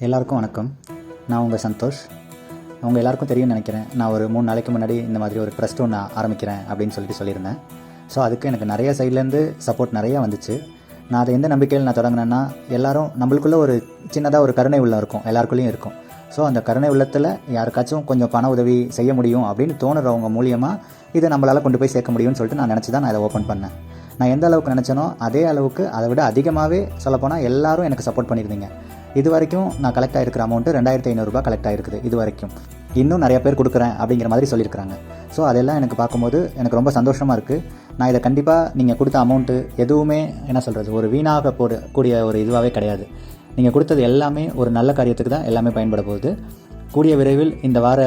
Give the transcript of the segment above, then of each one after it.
எல்லாருக்கும் வணக்கம். நான் உங்கள் சந்தோஷ். அவங்க எல்லாருக்கும் தெரியும்னு நினைக்கிறேன். நான் ஒரு 3 நாளைக்கு முன்னாடி இந்த மாதிரி ஒரு ட்ரஸ்ட் ஒன்று ஆரம்பிக்கிறேன் அப்படின்னு சொல்லியிருந்தேன். ஸோ அதுக்கு எனக்கு நிறைய சைட்லேருந்து சப்போர்ட் நிறையா வந்துச்சு. நான் அதை எந்த நம்பிக்கையில் நான் தொடங்கினேன்னா, எல்லோரும் நம்மளுக்குள்ளே ஒரு சின்னதாக ஒரு கருணை உள்ளம் இருக்கும், எல்லாருக்குள்ளேயும் இருக்கும். ஸோ அந்த கருணை உள்ளத்தில் யாருக்காச்சும் கொஞ்சம் பண உதவி செய்ய முடியும் அப்படின்னு தோணுறவங்க மூலியமாக இதை நம்மளால் கொண்டு போய் சேர்க்க முடியும்னு சொல்லிட்டு நான் நினச்சி தான் நான் இதை ஓப்பன் பண்ணேன். நான் எந்த அளவுக்கு நினச்சேனோ அதே அளவுக்கு அதை விட அதிகமாகவே சொல்லப்போனால் எல்லாரும் எனக்கு சப்போர்ட் பண்ணியிருந்தீங்க. இது வரைக்கும் நான் கலெக்ட் ஆகிருக்கிற அமௌண்ட்டு 2500 ரூபாய் கலெக்ட் ஆகிருக்குது. இது வரைக்கும் இன்னும் நிறைய பேர் கொடுக்குறேன் அப்படிங்கிற மாதிரி சொல்லியிருக்கிறாங்க. ஸோ அதெல்லாம் எனக்கு பார்க்கும்போது எனக்கு ரொம்ப சந்தோஷமாக இருக்குது. நான் இதை கண்டிப்பாக நீங்கள் கொடுத்த அமௌண்ட்டு எதுவுமே என்ன சொல்கிறது, ஒரு வீணாக கூடிய ஒரு இதுவாகவே கிடையாது. நீங்கள் கொடுத்தது எல்லாமே ஒரு நல்ல காரியத்துக்கு தான் எல்லாமே பயன்பட போகுது. கூடிய விரைவில் இந்த வார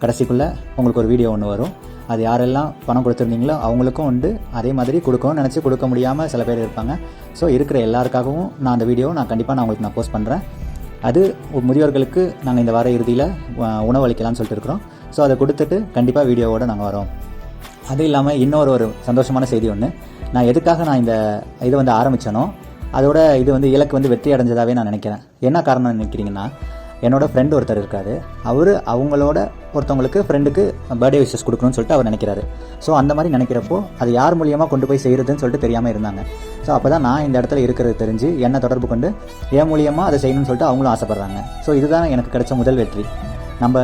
கடைசிக்குள்ளே உங்களுக்கு ஒரு வீடியோ ஒன்று வரும். அது யாரெல்லாம் பணம் கொடுத்துருந்தீங்களோ அவங்களுக்கும் உண்டு. அதே மாதிரி கொடுக்கணும்னு நினச்சி கொடுக்க முடியாமல் சில பேர் இருப்பாங்க. ஸோ இருக்கிற எல்லாருக்காகவும் நான் அந்த வீடியோ கண்டிப்பாக உங்களுக்கு போஸ்ட் பண்ணுறேன். அது முதியோர்களுக்கு நாங்கள் இந்த வார இறுதியில் உணவு அளிக்கலாம்னு சொல்லிட்டு இருக்கிறோம். ஸோ அதை கொடுத்துட்டு கண்டிப்பாக வீடியோவோடு நாங்கள் வரோம். அது இல்லாமல் இன்னொரு சந்தோஷமான செய்தி ஒன்று. நான் எதுக்காக இந்த இதை ஆரம்பித்தேனோ அதோட இது இலக்கு வெற்றி அடைஞ்சதாகவே நான் நினைக்கிறேன். என்ன காரணம் நினைக்கிறீங்கன்னா, என்னோடய ஃப்ரெண்டு ஒருத்தர் இருக்கார். அவங்களோட ஒருத்தவங்களுக்கு ஃப்ரெண்டுக்கு பர்த்டே விஷஸ் கொடுக்கணும்னு சொல்லிட்டு அவர் நினைக்கிறாரு. ஸோ அந்த மாதிரி நினைக்கிறப்போ அது யார் மூலியமாக கொண்டு போய் செய்கிறதுன்னு சொல்லிட்டு தெரியாமல் இருந்தாங்க. ஸோ அப்போ தான் நான் இந்த இடத்துல இருக்கிறது தெரிஞ்சு என்னை தொடர்பு கொண்டு என் மூலியமாக அதை செய்யணும்னு சொல்லிட்டு அவங்களும் ஆசைப்பட்றாங்க. ஸோ இதுதான் எனக்கு கிடைச்ச முதல் வெற்றி. நம்ம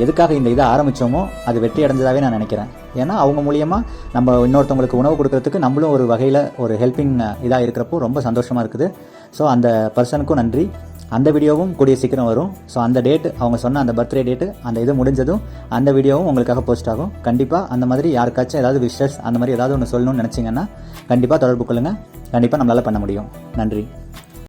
எதுக்காக இந்த இதை ஆரம்பித்தோமோ அது வெற்றி அடைஞ்சதாகவே நான் நினைக்கிறேன். ஏன்னா அவங்க மூலியமாக நம்ம இன்னொருத்தவங்களுக்கு உணவு கொடுக்கறதுக்கு நம்மளும் ஒரு வகையில் ஒரு ஹெல்ப்பிங் இதாக இருக்கிறப்போ ரொம்ப சந்தோஷமாக இருக்குது. ஸோ அந்த பர்சனுக்கும் நன்றி. அந்த வீடியோவும் கூடிய சீக்கிரம் வரும். ஸோ அந்த டேட் அவங்க சொன்ன அந்த பர்த்டே டேட்டு அந்த இது முடிஞ்சதும் அந்த வீடியோவும் உங்களுக்காக போஸ்ட் ஆகும். கண்டிப்பாக அந்த மாதிரி யாருக்காச்சும் ஏதாவது விஷஸ் அந்த மாதிரி ஏதாவது ஒன்று சொல்லணும்னு நினச்சிங்கன்னா கண்டிப்பாக தொடர்பு கொள்ளுங்கள். கண்டிப்பாக நம்மளால் பண்ண முடியும். நன்றி.